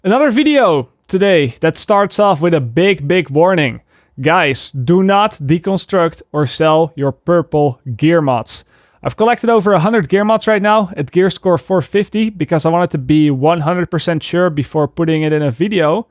Another video today that starts off with a big warning. Guys, do not deconstruct or sell your purple gear mods. I've collected over 100 gear mods right now at gear score 450 because I wanted to be 100% sure before putting it in a video.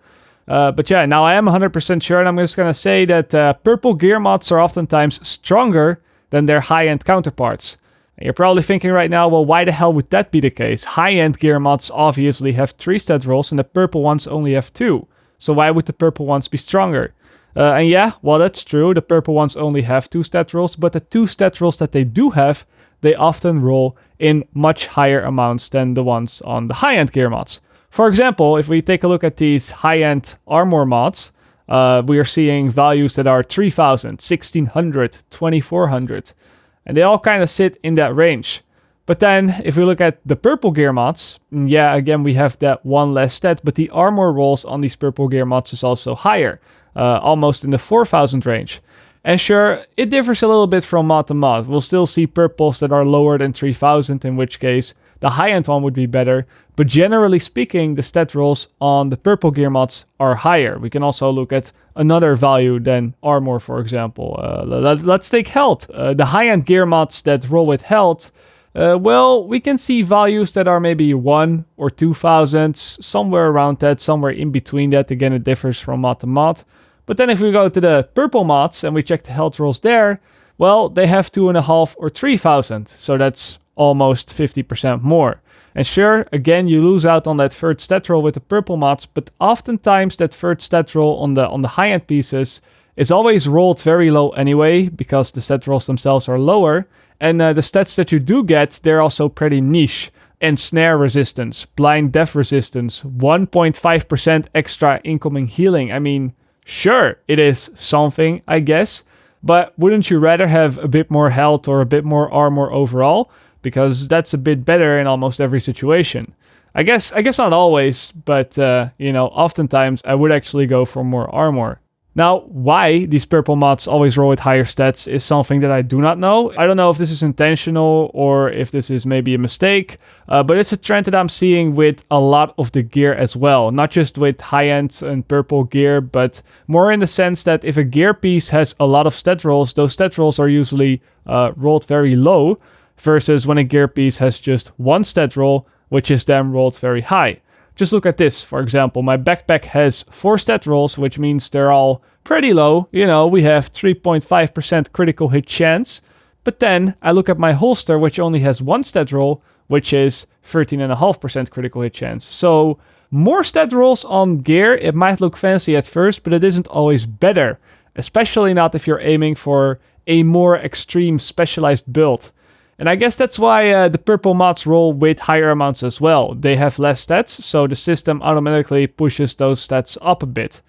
But yeah, now I am 100% sure, and I'm just going to say that purple gear mods are oftentimes stronger than their high-end counterparts. And you're probably thinking right now, well, why the hell would that be the case? High-end gear mods obviously have 3 stat rolls and the purple ones only have 2. So why would the purple ones be stronger? And yeah, well, that's true. The purple ones only have 2 stat rolls, but the 2 stat rolls that they do have, they often roll in much higher amounts than the ones on the high-end gear mods. For example, if we take a look at these high-end armor mods, we are seeing values that are 3000, 1600, 2400. And they all kind of sit in that range. But then, if we look at the purple gear mods, yeah, again, we have that one less stat, but the armor rolls on these purple gear mods is also higher, almost in the 4000 range. And sure, it differs a little bit from mod to mod. We'll still see purples that are lower than 3000, in which case the high-end one would be better. But generally speaking, the stat rolls on the purple gear mods are higher. We can also look at another value than armor, for example. Let's take health. The high-end gear mods that roll with health, well, we can see values that are maybe 1 or 2000, somewhere around that, somewhere in between that. Again, it differs from mod to mod. But then if we go to the purple mods and we check the health rolls there, well, they have 2.5 or 3000. So that's almost 50% more. And sure, again, you lose out on that third stat roll with the purple mods, but oftentimes that third stat roll on the high-end pieces is always rolled very low anyway, because the stat rolls themselves are lower. And the stats that you do get, they're also pretty niche. Ensnare resistance, blind death resistance, 1.5% extra incoming healing. I mean, sure, it is something, I guess, but wouldn't you rather have a bit more health or a bit more armor overall? Because that's a bit better in almost every situation. I guess not always, but oftentimes I would actually go for more armor. Now, why these purple mods always roll with higher stats is something that I do not know. I don't know if this is intentional or if this is maybe a mistake, but it's a trend that I'm seeing with a lot of the gear as well. Not just with high-end and purple gear, but more in the sense that if a gear piece has a lot of stat rolls, those stat rolls are usually rolled very low, versus when a gear piece has just one stat roll, which is then rolled very high. Just look at this, for example. My backpack has 4 stat rolls, which means they're all pretty low. You know, we have 3.5% critical hit chance. But then I look at my holster, which only has 1 stat roll, which is 13.5% critical hit chance. So more stat rolls on gear, it might look fancy at first, but it isn't always better. Especially not if you're aiming for a more extreme specialized build. And I guess that's why the purple mods roll with higher amounts as well. They have less stats, so the system automatically pushes those stats up a bit,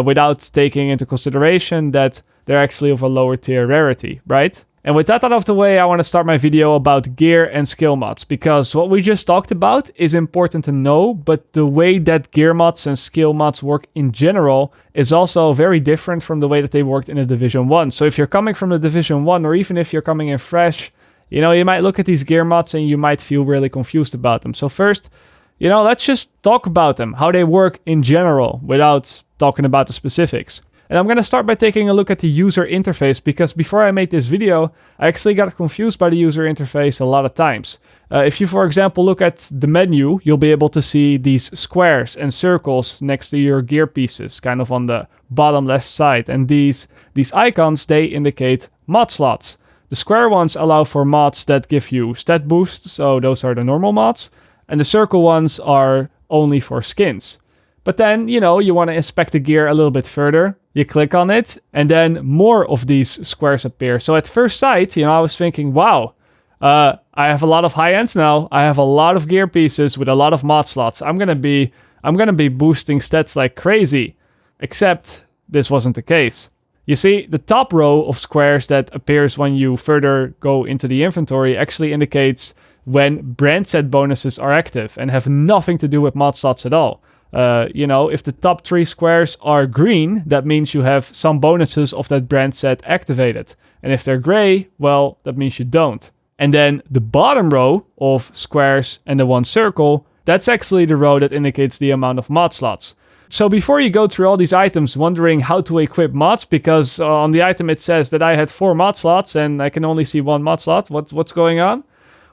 without taking into consideration that they're actually of a lower tier rarity, right? And with that out of the way, I want to start my video about gear and skill mods, because what we just talked about is important to know, but the way that gear mods and skill mods work in general is also very different from the way that they worked in the Division 1. So if you're coming from the Division 1, or even if you're coming in fresh, you know, you might look at these gear mods and you might feel really confused about them. So first, let's just talk about them, how they work in general, without talking about the specifics. And I'm going to start by taking a look at the user interface, because before I made this video, I actually got confused by the user interface a lot of times. If you, for example, look at the menu, you'll be able to see these squares and circles next to your gear pieces, kind of on the bottom left side. And these icons, they indicate mod slots. The square ones allow for mods that give you stat boosts, so those are the normal mods. And the circle ones are only for skins. But then, you want to inspect the gear a little bit further. You click on it, and then more of these squares appear. So at first sight, I was thinking, wow, I have a lot of high ends now. I have a lot of gear pieces with a lot of mod slots. I'm gonna be boosting stats like crazy. Except this wasn't the case. You see, the top row of squares that appears when you further go into the inventory actually indicates when brand set bonuses are active and have nothing to do with mod slots at all. If the top 3 squares are green, that means you have some bonuses of that brand set activated. And if they're gray, well, that means you don't. And then the bottom row of squares and the one circle That's actually the row that indicates the amount of mod slots. So before you go through all these items wondering how to equip mods, because on the item it says that I had 4 mod slots and I can only see 1 mod slot, what's going on?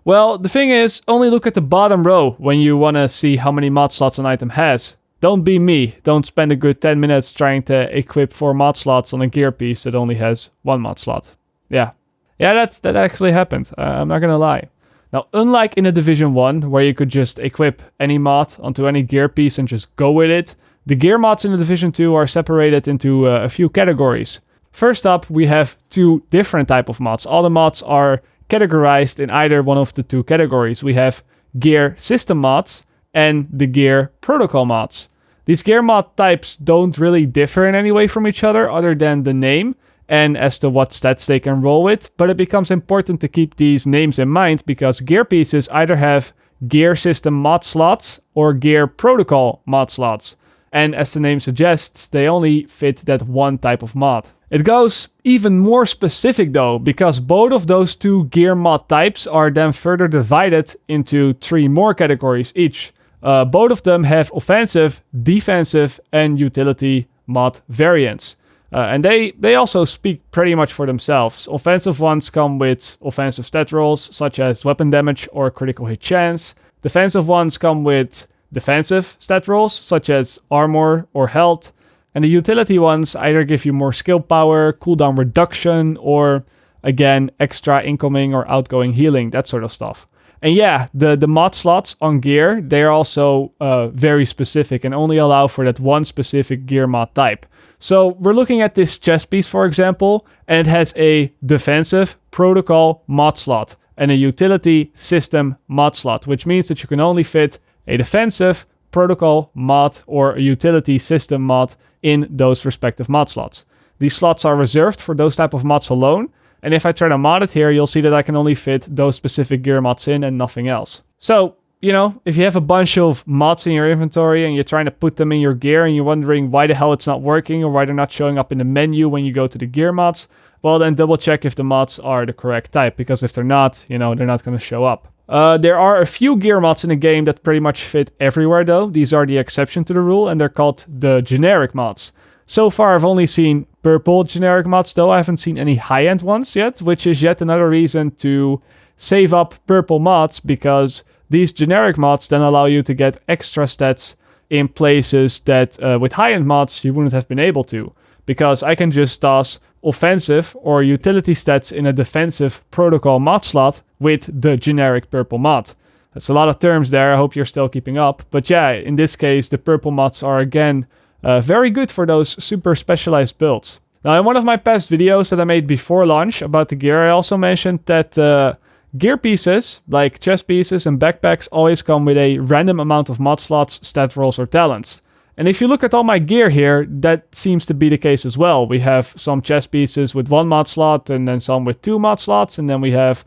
Well, the thing is, only look at the bottom row when you want to see how many mod slots an item has. Don't be me. Don't spend a good 10 minutes trying to equip 4 mod slots on a gear piece that only has 1 mod slot. Yeah, that actually happened. I'm not gonna lie. Now, unlike in a Division 1, where you could just equip any mod onto any gear piece and just go with it, the gear mods in the Division 2 are separated into a few categories. First up, we have 2 different type of mods. All the mods are categorized in either one of the 2 categories. We have gear system mods and the gear protocol mods. These gear mod types don't really differ in any way from each other than the name and as to what stats they can roll with, but it becomes important to keep these names in mind because gear pieces either have gear system mod slots or gear protocol mod slots. And as the name suggests, they only fit that one type of mod. It goes even more specific though, because both of those 2 gear mod types are then further divided into 3 more categories each. Both of them have offensive, defensive, and utility mod variants. And they also speak pretty much for themselves. Offensive ones come with offensive stat rolls, such as weapon damage or critical hit chance. Defensive ones come with defensive stat rolls, such as armor or health. And the utility ones either give you more skill power, cooldown reduction, or again, extra incoming or outgoing healing, that sort of stuff. And yeah, the mod slots on gear, they're also very specific and only allow for that one specific gear mod type. So we're looking at this chest piece, for example, and it has a defensive protocol mod slot and a utility system mod slot, which means that you can only fit a defensive protocol mod or a utility system mod in those respective mod slots. These slots are reserved for those type of mods alone, and if I try to mod it here, you'll see that I can only fit those specific gear mods in and nothing else. So, you know, if you have a bunch of mods in your inventory and you're trying to put them in your gear and you're wondering why the hell it's not working or why they're not showing up in the menu when you go to the gear mods, well then double check if the mods are the correct type, because if they're not, you know, they're not going to show up. There are a few gear mods in the game that pretty much fit everywhere though. These are the exception to the rule and they're called the generic mods. So far I've only seen purple generic mods though. I haven't seen any high-end ones yet, which is yet another reason to save up purple mods, because these generic mods then allow you to get extra stats in places that with high-end mods you wouldn't have been able to. Because I can just toss offensive or utility stats in a defensive protocol mod slot with the generic purple mod. That's a lot of terms there, I hope you're still keeping up. But yeah, in this case, the purple mods are again very good for those super specialized builds. Now, in one of my past videos that I made before launch about the gear, I also mentioned that gear pieces, like chest pieces and backpacks, always come with a random amount of mod slots, stat rolls, or talents. And if you look at all my gear here, that seems to be the case as well. We have some chest pieces with 1 mod slot, and then some with 2 mod slots, and then we have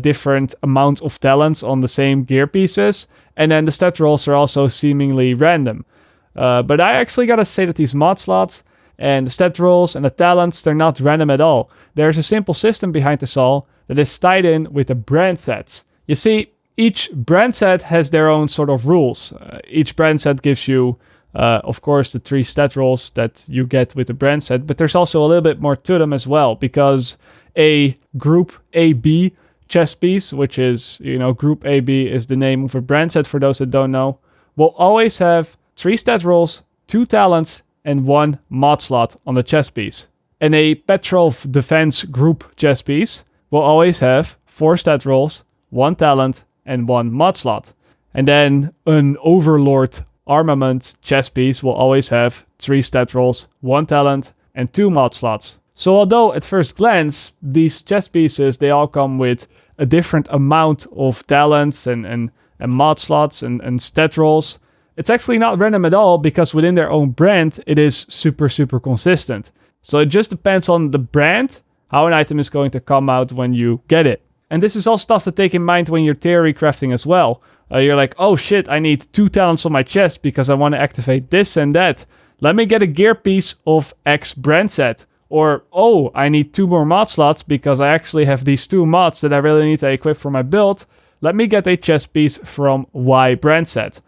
different amounts of talents on the same gear pieces, and then the stat rolls are also seemingly random. But I actually gotta say that these mod slots and the stat rolls and the talents, they're not random at all. There's a simple system behind this all that is tied in with the brand sets. You see, each brand set has their own sort of rules. Each brand set gives you of course, the 3 stat rolls that you get with the brand set, but there's also a little bit more to them as well, because a group AB chest piece, which is, you know, group AB is the name of a brand set for those that don't know, will always have 3 stat rolls, 2 talents, and 1 mod slot on the chest piece. And a Petrov defense group chest piece will always have 4 stat rolls, 1 talent, and 1 mod slot. And then an Overlord armament chest piece will always have 3 stat rolls, 1 talent, and 2 mod slots. So although at first glance, these chest pieces, they all come with a different amount of talents and mod slots and stat rolls, it's actually not random at all, because within their own brand, it is super consistent. So it just depends on the brand, how an item is going to come out when you get it. And this is all stuff to take in mind when you're theory crafting as well. You're like, oh shit, I need 2 talents on my chest because I want to activate this and that. Let me get a gear piece of X brand set. Or, oh, I need 2 more mod slots because I actually have these 2 mods that I really need to equip for my build. let me get a chess piece from Y brand set.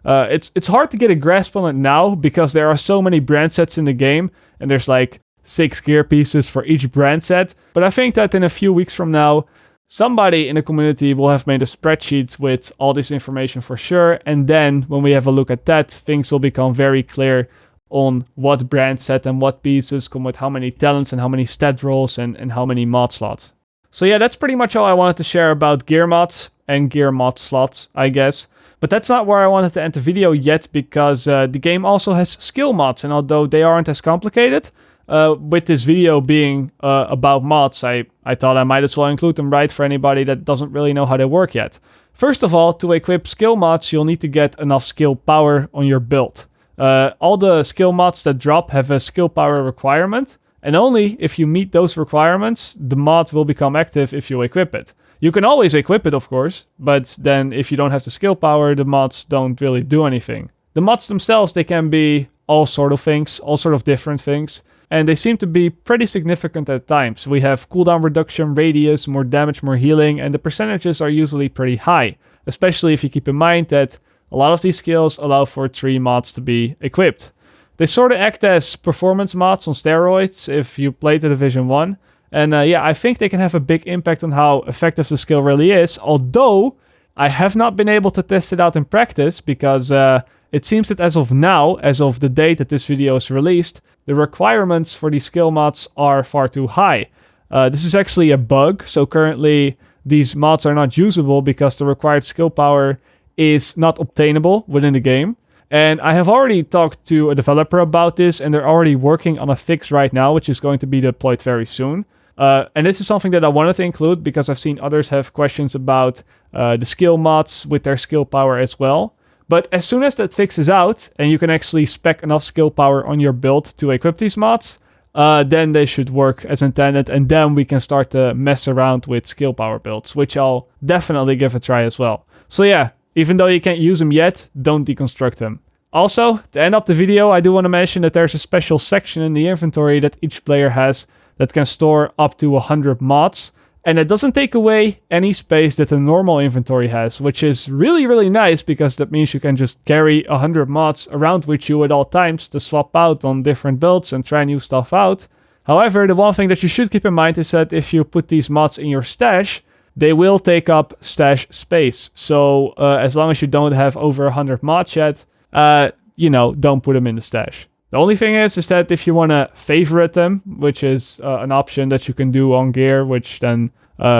It's hard to get a grasp on it now because there are so many brand sets in the game, and there's like 6 gear pieces for each brand set. But I think that in a few weeks from now, somebody in the community will have made a spreadsheet with all this information for sure. And then when we have a look at that, things will become very clear on what brand set and what pieces come with how many talents and how many stat rolls and how many mod slots. So yeah, that's pretty much all I wanted to share about gear mods and gear mod slots, I guess. But that's not where I wanted to end the video yet, because the game also has skill mods, and although they aren't as complicated, with this video being about mods, I thought I might as well include them, right, for anybody that doesn't really know how they work yet. First of all, to equip skill mods, you'll need to get enough skill power on your build. All the skill mods that drop have a skill power requirement, and only if you meet those requirements, the mod will become active if you equip it. You can always equip it, of course, but then if you don't have the skill power, the mods don't really do anything. The mods themselves, they can be all sort of things, all sort of different things, and they seem to be pretty significant at times. We have cooldown reduction, radius, more damage, more healing, and the percentages are usually pretty high, especially if you keep in mind that a lot of these skills allow for 3 mods to be equipped. They sort of act as performance mods on steroids if you play the Division 1. And yeah, I think they can have a big impact on how effective the skill really is. Although, I have not been able to test it out in practice because it seems that as of now, as of the date that this video is released, the requirements for these skill mods are far too high. This is actually a bug, so currently these mods are not usable because the required skill power is not obtainable within the game. And I have already talked to a developer about this, and they're already working on a fix right now, which is going to be deployed very soon. And this is something that I wanted to include because I've seen others have questions about the skill mods with their skill power as well. But as soon as that fix is out, and you can actually spec enough skill power on your build to equip these mods, then they should work as intended, and then we can start to mess around with skill power builds, which I'll definitely give a try as well. So yeah, even though you can't use them yet, don't deconstruct them. Also, to end up the video, I do want to mention that there's a special section in the inventory that each player has that can store up to 100 mods. And it doesn't take away any space that a normal inventory has, which is really, really nice because that means you can just carry 100 mods around with you at all times to swap out on different builds and try new stuff out. However, the one thing that you should keep in mind is that if you put these mods in your stash, they will take up stash space. So as long as you don't have over 100 mods yet, don't put them in the stash. The only thing is that if you want to favorite them, which is an option that you can do on gear, which then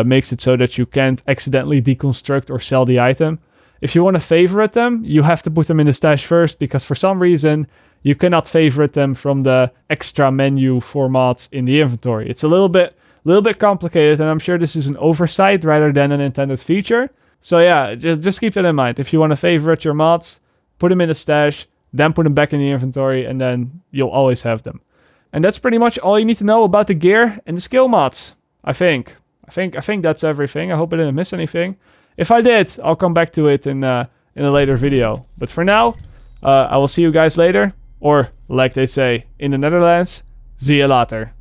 makes it so that you can't accidentally deconstruct or sell the item. If you want to favorite them, you have to put them in the stash first, because for some reason you cannot favorite them from the extra menu for mods in the inventory. It's a little bit complicated, and I'm sure this is an oversight rather than an intended feature. So yeah, just keep that in mind. If you want to favorite your mods, put them in the stash, then put them back in the inventory, and then you'll always have them. And that's pretty much all you need to know about the gear and the skill mods, I think. I think that's everything. I hope I didn't miss anything. If I did, I'll come back to it in a later video. But for now, I will see you guys later. Or, like they say in the Netherlands, zie je later.